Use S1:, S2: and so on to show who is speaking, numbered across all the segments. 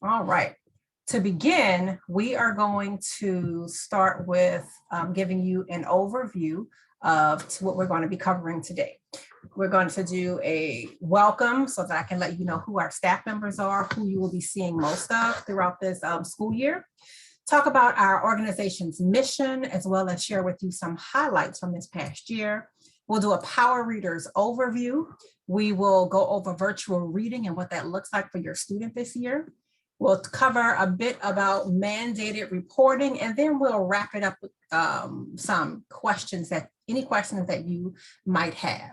S1: All right. To begin, we are going to start with giving you an overview of what we're going to be covering today. We're going to do a welcome so that I can let you know who our staff members are, who you will be seeing most of throughout this school year. Talk about our organization's mission, as well as share with you some highlights from this past year. We'll do a Power Readers overview. We will go over virtual reading and what that looks like for your student this year. We'll cover a bit about mandated reporting, and then we'll wrap it up with some questions any questions that you might have.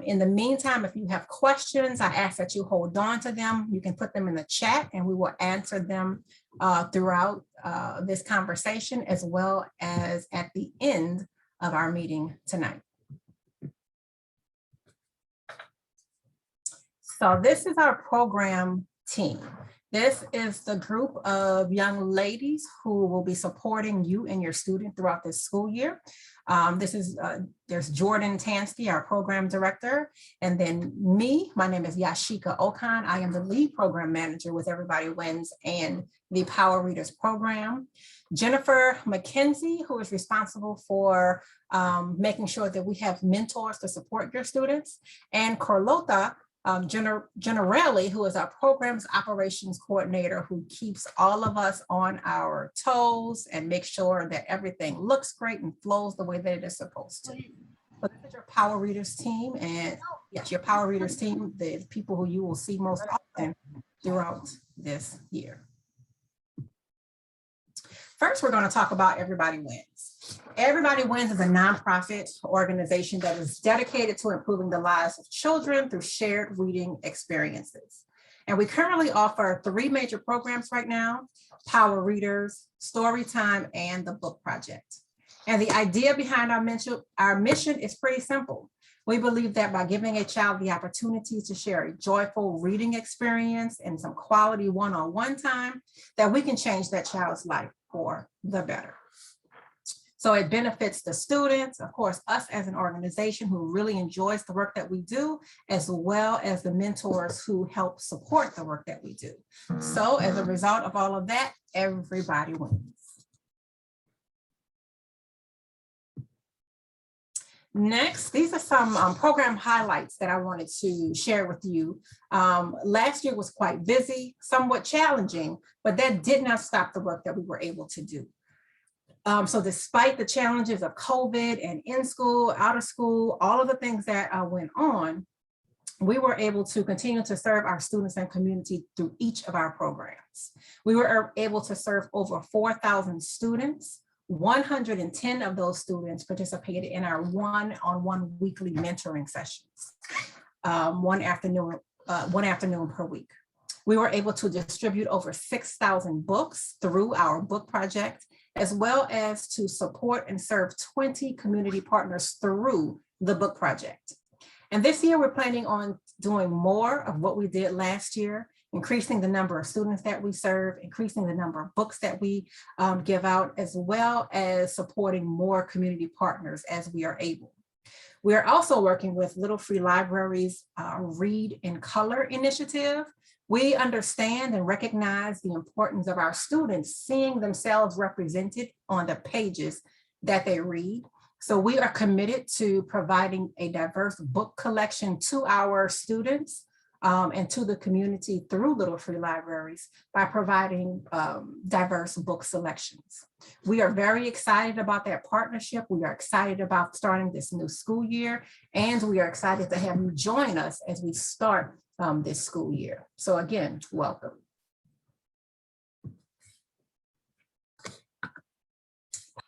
S1: In the meantime, if you have questions, I ask that you hold on to them. You can put them in the chat and we will answer them throughout this conversation, as well as at the end of our meeting tonight. So this is our program team. This is the group of young ladies who will be supporting you and your student throughout this school year. There's Jordan Tansky, our program director, and then me. My name is Yashika Okan. I am the lead program manager with Everybody Wins and the Power Readers program. Jennifer McKenzie, who is responsible for making sure that we have mentors to support your students, and Carlota Generelli, who is our programs operations coordinator, who keeps all of us on our toes and makes sure that everything looks great and flows the way that it is supposed to. So this is your Power Readers team, and yes, your Power Readers team, the people who you will see most often throughout this year. First, we're going to talk about Everybody Wins. Everybody Wins is a nonprofit organization that is dedicated to improving the lives of children through shared reading experiences. And we currently offer 3 major programs right now: Power Readers, Storytime, and the Book Project. And the idea behind our mission is pretty simple. We believe that by giving a child the opportunity to share a joyful reading experience and some quality one-on-one time, that we can change that child's life for the better. So it benefits the students, of course, us as an organization who really enjoys the work that we do, as well as the mentors who help support the work that we do. So as a result of all of that, everybody wins. Next, these are some program highlights that I wanted to share with you. Last year was quite busy, somewhat challenging, but that did not stop the work that we were able to do. So despite the challenges of COVID and in school, out of school, all of the things that went on, we were able to continue to serve our students and community through each of our programs. We were able to serve over 4,000 students. 110 of those students participated in our one-on-one weekly mentoring sessions, one afternoon per week. We were able to distribute over 6,000 books through our book project, as well as to support and serve 20 community partners through the book project. And this year, we're planning on doing more of what we did last year, increasing the number of students that we serve, increasing the number of books that we give out, as well as supporting more community partners as we are able. We are also working with Little Free Libraries' Read in Color initiative. We understand and recognize the importance of our students seeing themselves represented on the pages that they read. So we are committed to providing a diverse book collection to our students and to the community through Little Free Libraries by providing diverse book selections. We are very excited about that partnership. We are excited about starting this new school year, and we are excited to have you join us as we start this school year. So again, welcome.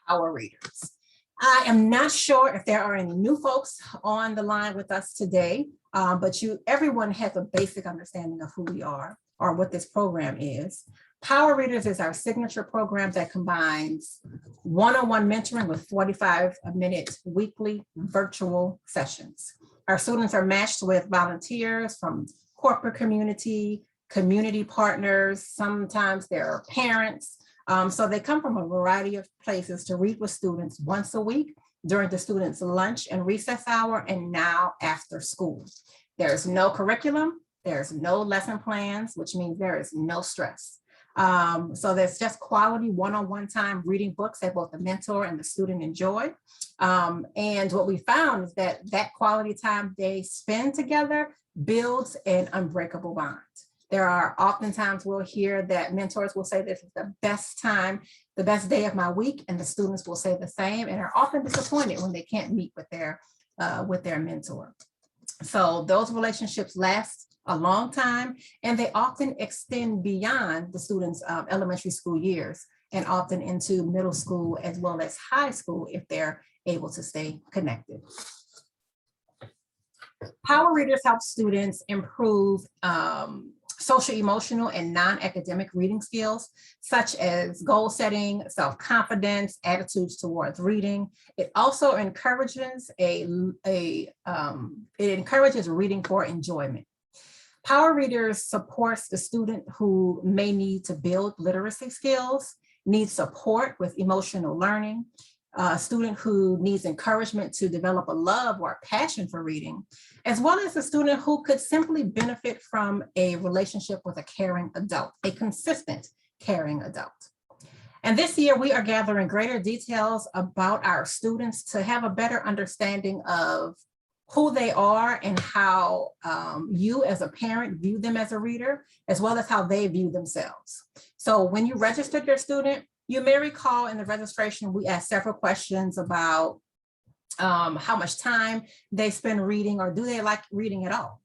S1: Power Readers. I am not sure if there are any new folks on the line with us today, but everyone has a basic understanding of who we are or what this program is. Power Readers is our signature program that combines one-on-one mentoring with 45-minute weekly virtual sessions. Our students are matched with volunteers from corporate community, community partners, sometimes they're parents. So they come from a variety of places to read with students once a week during the students' lunch and recess hour, and now after school. There's no curriculum, there's no lesson plans, which means there is no stress. So there's just quality one-on-one time reading books that both the mentor and the student enjoy. And what we found is that that quality time they spend together builds an unbreakable bond. There are oftentimes we'll hear that mentors will say this is the best time, the best day of my week, and the students will say the same and are often disappointed when they can't meet with their mentor. So those relationships last a long time, and they often extend beyond the students' elementary school years and often into middle school as well as high school if they're able to stay connected. Power readers help students improve social, emotional, and non-academic reading skills, such as goal setting, self-confidence, attitudes towards reading. It also encourages it encourages reading for enjoyment. Power readers supports the student who may need to build literacy skills, needs support with emotional learning, a student who needs encouragement to develop a love or a passion for reading, as well as a student who could simply benefit from a relationship with a caring adult, a consistent caring adult. And this year we are gathering greater details about our students to have a better understanding of who they are and how you as a parent view them as a reader, as well as how they view themselves. So when you registered your student, you may recall in the registration, we asked several questions about how much time they spend reading or do they like reading at all.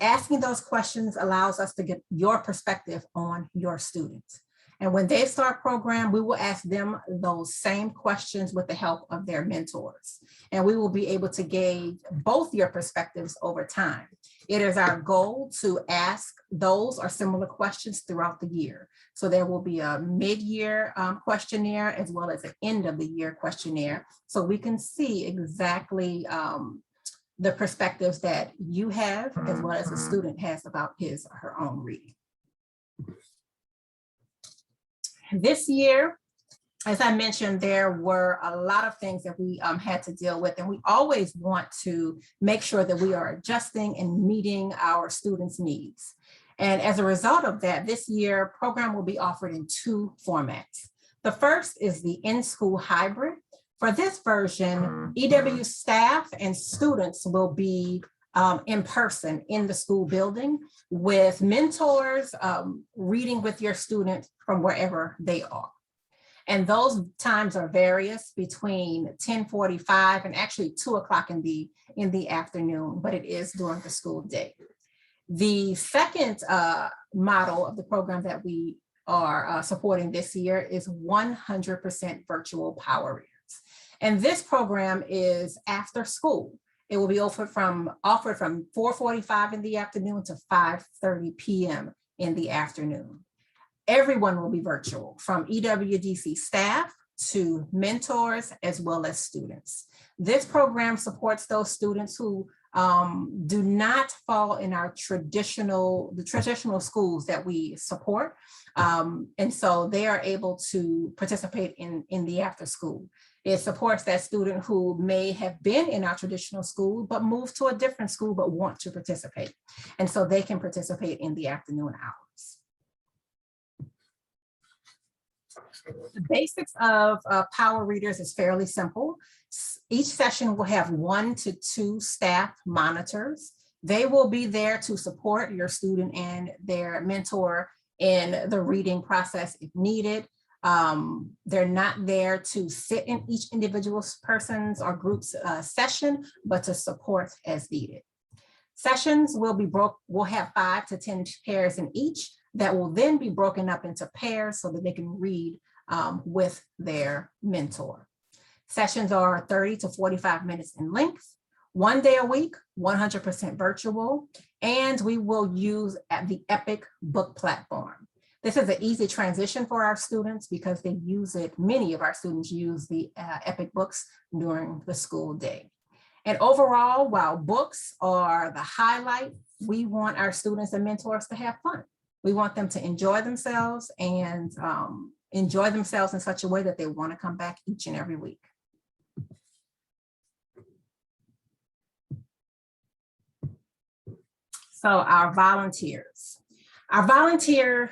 S1: Asking those questions allows us to get your perspective on your students. And when they start program, we will ask them those same questions with the help of their mentors. And we will be able to gauge both your perspectives over time. It is our goal to ask those or similar questions throughout the year. So there will be a mid-year questionnaire as well as an end of the year questionnaire. So we can see exactly the perspectives that you have as well as the student has about his or her own reading. This year, as I mentioned, there were a lot of things that we had to deal with, and we always want to make sure that we are adjusting and meeting our students' needs. And as a result of that, this year program will be offered in two formats. The first is the in-school hybrid. For this version, EW staff and students will be in person in the school building with mentors reading with your student from wherever they are. And those times are various between 10:45 and actually 2 o'clock in the afternoon, but it is during the school day. The second model of the program that we are supporting this year is 100% virtual power readers. And this program is after school. It will be offered from 4:45 in the afternoon to 5:30 p.m. in the afternoon. Everyone will be virtual, from EWDC staff to mentors as well as students. This program supports those students who do not fall in the traditional schools that we support. And so they are able to participate in the after school. It supports that student who may have been in our traditional school, but moved to a different school, but want to participate. And so they can participate in the afternoon hours. The basics of power readers is fairly simple. Each session will have 1 to 2 staff monitors. They will be there to support your student and their mentor in the reading process if needed. They're not there to sit in each individual person's or group's session, but to support as needed. Sessions will have 5 to 10 pairs in each that will then be broken up into pairs so that they can read with their mentor. Sessions are 30 to 45 minutes in length, 1 day a week, 100% virtual, and we will use the EPIC book platform. This is an easy transition for our students because they use it, many of our students use the EPIC books during the school day. And overall, while books are the highlight, we want our students and mentors to have fun. We want them to enjoy themselves and enjoy themselves in such a way that they want to come back each and every week. So our volunteers. Our volunteers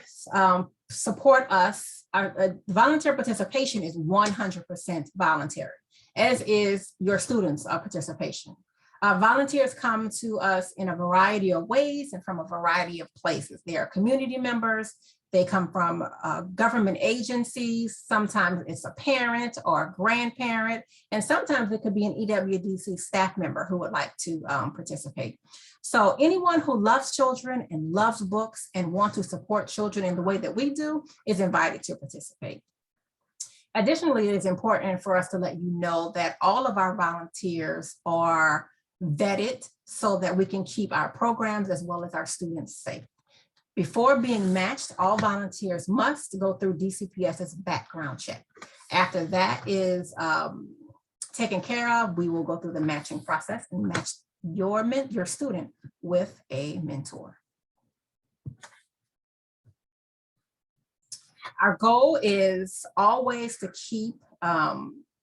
S1: support us. Our volunteer participation is 100% voluntary, as is your students' participation. Volunteers come to us in a variety of ways and from a variety of places. They are community members. They come from government agencies. Sometimes it's a parent or a grandparent, and sometimes it could be an EWDC staff member who would like to participate. So anyone who loves children and loves books and wants to support children in the way that we do is invited to participate. Additionally, it is important for us to let you know that all of our volunteers are vetted so that we can keep our programs as well as our students safe. Before being matched, all volunteers must go through DCPS's background check. After that is taken care of, we will go through the matching process and match your student with a mentor. Our goal is always to keep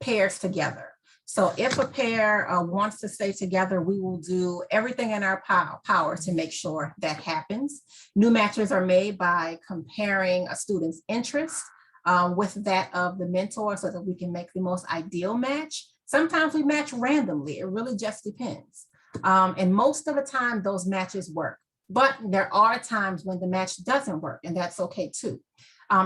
S1: pairs together. So if a pair wants to stay together, we will do everything in our power to make sure that happens. New matches are made by comparing a student's interest with that of the mentor so that we can make the most ideal match. Sometimes we match randomly. It really just depends. And most of the time those matches work, but there are times when the match doesn't work, and that's okay too.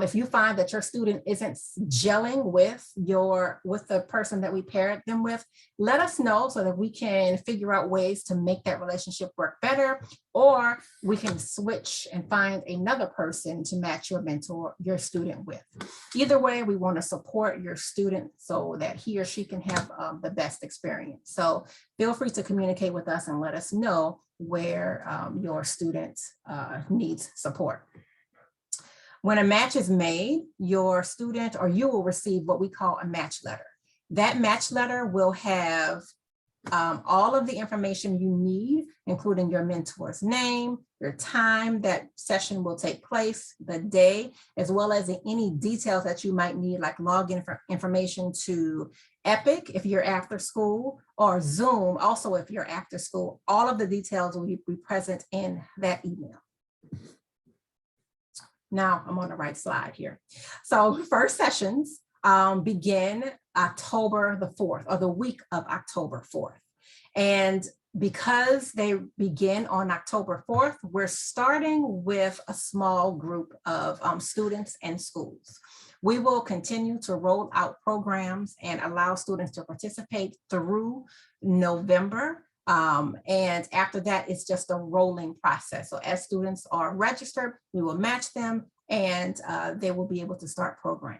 S1: If you find that your student isn't gelling with the person that we paired them with, let us know so that we can figure out ways to make that relationship work better, or we can switch and find another person to match your student with. Either way, we want to support your student so that he or she can have the best experience. So feel free to communicate with us and let us know where your student needs support. When a match is made, your student or you will receive what we call a match letter. That match letter will have all of the information you need, including your mentor's name, your time that session will take place, the day, as well as any details that you might need, like login information to Epic if you're after school, or Zoom also if you're after school. All of the details will be present in that email. Now I'm on the right slide here. So first sessions begin October the 4th, or the week of October 4th. And because they begin on October 4th, we're starting with a small group of students and schools. We will continue to roll out programs and allow students to participate through November. And after that, it's just a rolling process. So as students are registered, we will match them and they will be able to start program.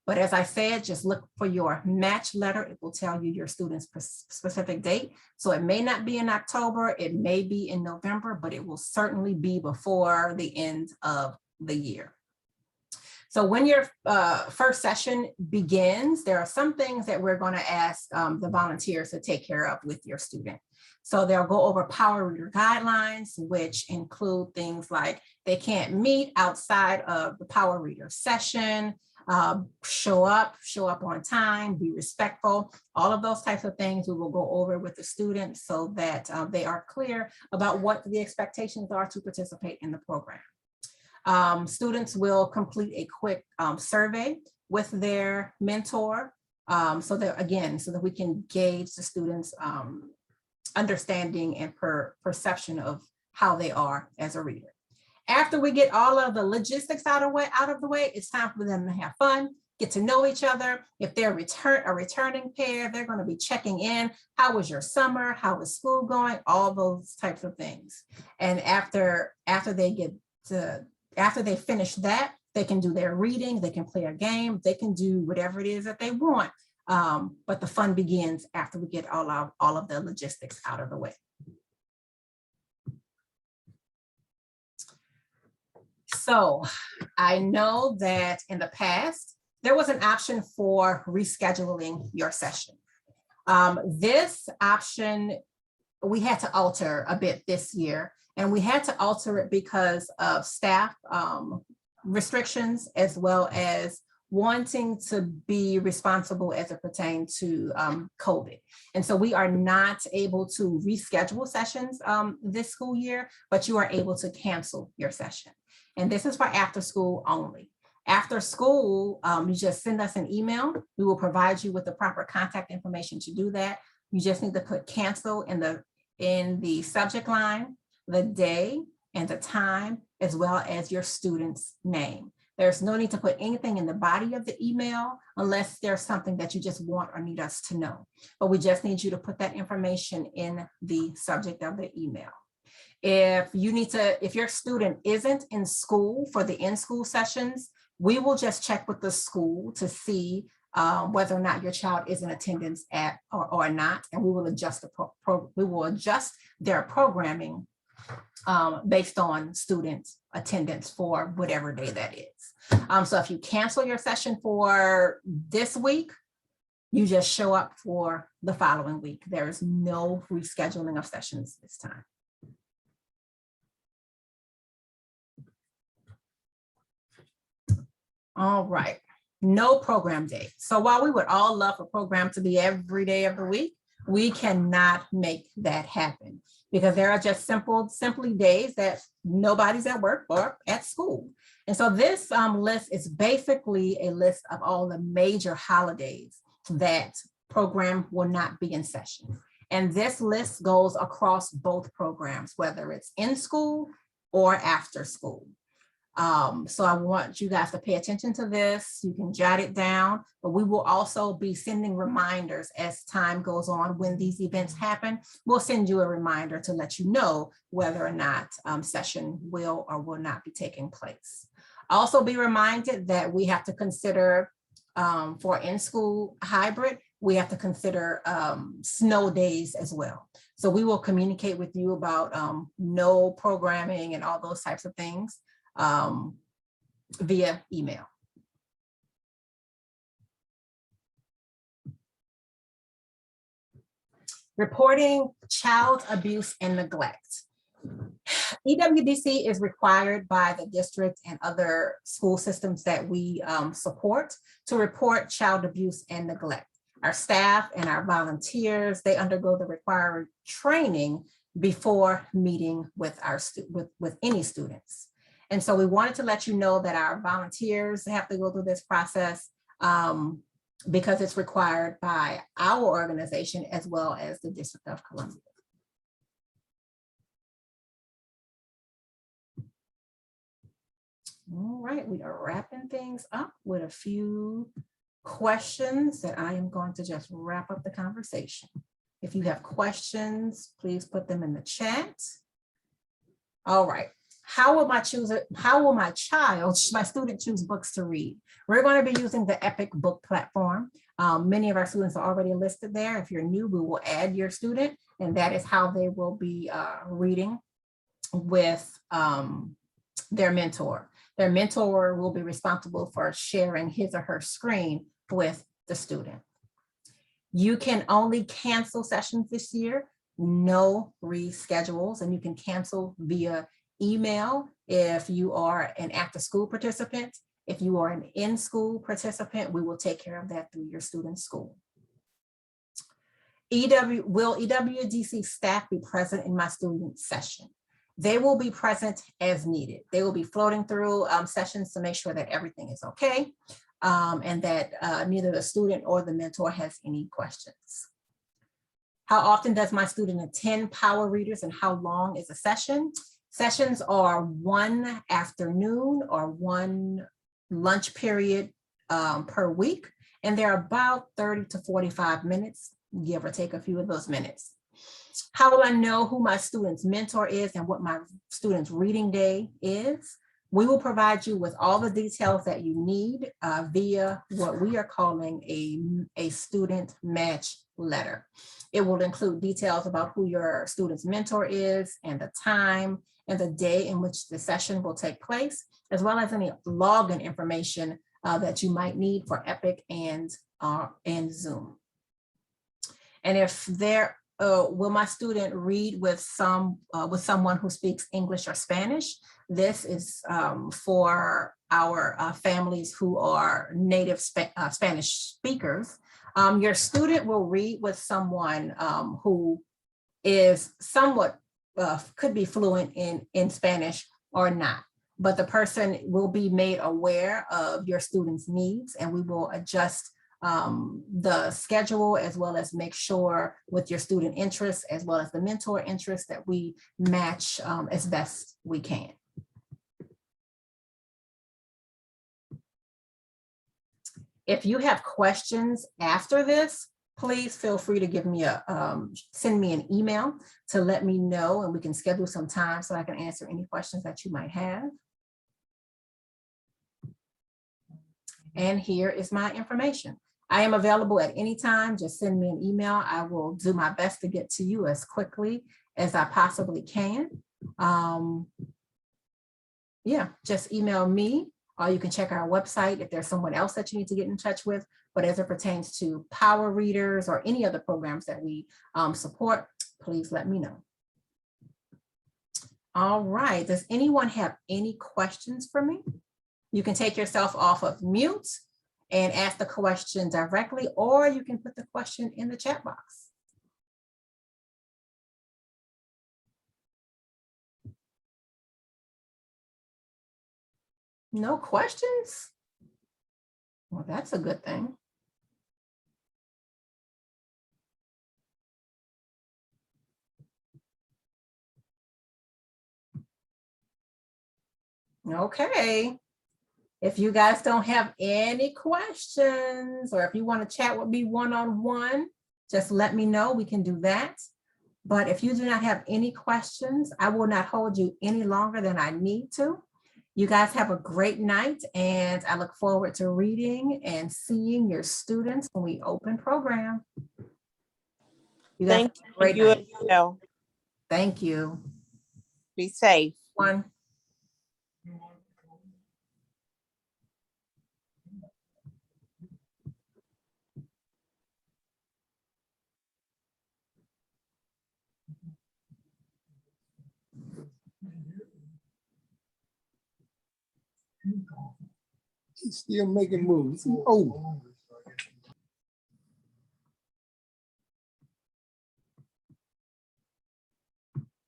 S1: But as I said, just look for your match letter. It will tell you your student's specific date. So it may not be in October, it may be in November, but it will certainly be before the end of the year. So when your first session begins, there are some things that we're going to ask the volunteers to take care of with your student. So they'll go over power reader guidelines, which include things like they can't meet outside of the power reader session, show up on time, be respectful, all of those types of things we will go over with the students so that they are clear about what the expectations are to participate in the program. Students will complete a quick survey with their mentor so that we can gauge the students' understanding and perception of how they are as a reader. After we get all of the logistics out of the way, it's time for them to have fun, get to know each other. If they're a returning pair, they're going to be checking in. How was your summer? How is school going? All those types of things. And after they finish that, they can do their reading, they can play a game, they can do whatever it is that they want. But the fun begins after we get all of the logistics out of the way. So I know that in the past, there was an option for rescheduling your session. This option, we had to alter a bit this year, and we had to alter it because of staff restrictions, as well as wanting to be responsible as it pertains to COVID. And so we are not able to reschedule sessions this school year, but you are able to cancel your session. And this is for after school only. After school, you just send us an email. We will provide you with the proper contact information to do that. You just need to put cancel in the subject line, the day and the time, as well as your student's name. There's no need to put anything in the body of the email unless there's something that you just want or need us to know. But we just need you to put that information in the subject of the email. If your student isn't in school for the in-school sessions, we will just check with the school to see whether or not your child is in attendance or not, and we will adjust their programming based on student attendance for whatever day that is. So if you cancel your session for this week, you just show up for the following week. There is no rescheduling of sessions this time. All right, no program day. So while we would all love a program to be every day of the week, we cannot make that happen because there are just simply days that nobody's at work or at school. And so this list is basically a list of all the major holidays that program will not be in session. And this list goes across both programs, whether it's in school or after school. So I want you guys to pay attention to this. You can jot it down, but we will also be sending reminders as time goes on when these events happen. We'll send you a reminder to let you know whether or not session will or will not be taking place. Also be reminded that we have to consider for in-school hybrid, we have to consider snow days as well. So we will communicate with you about no programming and all those types of things via email. Reporting child abuse and neglect. EWDC is required by the district and other school systems that we support to report child abuse and neglect. Our staff and our volunteers, they undergo the required training before meeting with with any students. And so we wanted to let you know that our volunteers have to go through this process because it's required by our organization as well as the District of Columbia. All right, we are wrapping things up with a few questions that I am going to just wrap up the conversation. If you have questions, please put them in the chat. All right. How will my student choose books to read? We're going to be using the EPIC book platform. Many of our students are already listed there. If you're new, we will add your student, and that is how they will be reading with their mentor. Their mentor will be responsible for sharing his or her screen with the student. You can only cancel sessions this year, no reschedules, and you can cancel via email if you are an after-school participant. If you are an in-school participant, we will take care of that through your student's school. Will EWDC staff be present in my student session? They will be present as needed. They will be floating through sessions to make sure that everything is okay and that neither the student or the mentor has any questions. How often does my student attend power readers and how long is a session? Sessions are one afternoon or one lunch period per week, and they're about 30 to 45 minutes, give or take a few of those minutes. How will I know who my student's mentor is and what my student's reading day is? We will provide you with all the details that you need via what we are calling a student match letter. It will include details about who your student's mentor is and the time and the day in which the session will take place, as well as any login information that you might need for EPIC and Zoom. And if there, will my student read with someone who speaks English or Spanish? This is for our families who are native Spanish speakers. Your student will read with someone who is somewhat, could be fluent in Spanish or not. but the person will be made aware of your students' needs, and we will adjust the schedule, as well as make sure with your student interests, as well as the mentor interests, that we match as best we can. If you have questions after this, please feel free to give me send me an email to let me know, and we can schedule some time so I can answer any questions that you might have. And here is my information. I am available at any time. Just send me an email. I will do my best to get to you as quickly as I possibly can. Yeah, just email me, or you can check our website if there's someone else that you need to get in touch with. But as it pertains to Power Readers or any other programs that we support, please let me know. All right, does anyone have any questions for me? You can take yourself off of mute and ask the question directly, or you can put the question in the chat box. No questions? Well, that's a good thing. Okay. If you guys don't have any questions, or if you want to chat with me one-on-one, just let me know. We can do that. But if you do not have any questions, I will not hold you any longer than I need to. You guys have a great night, and I look forward to reading and seeing your students when we open program. You guys have a great night. Thank you.
S2: Be safe.
S1: One.
S3: He's still making moves. Oh.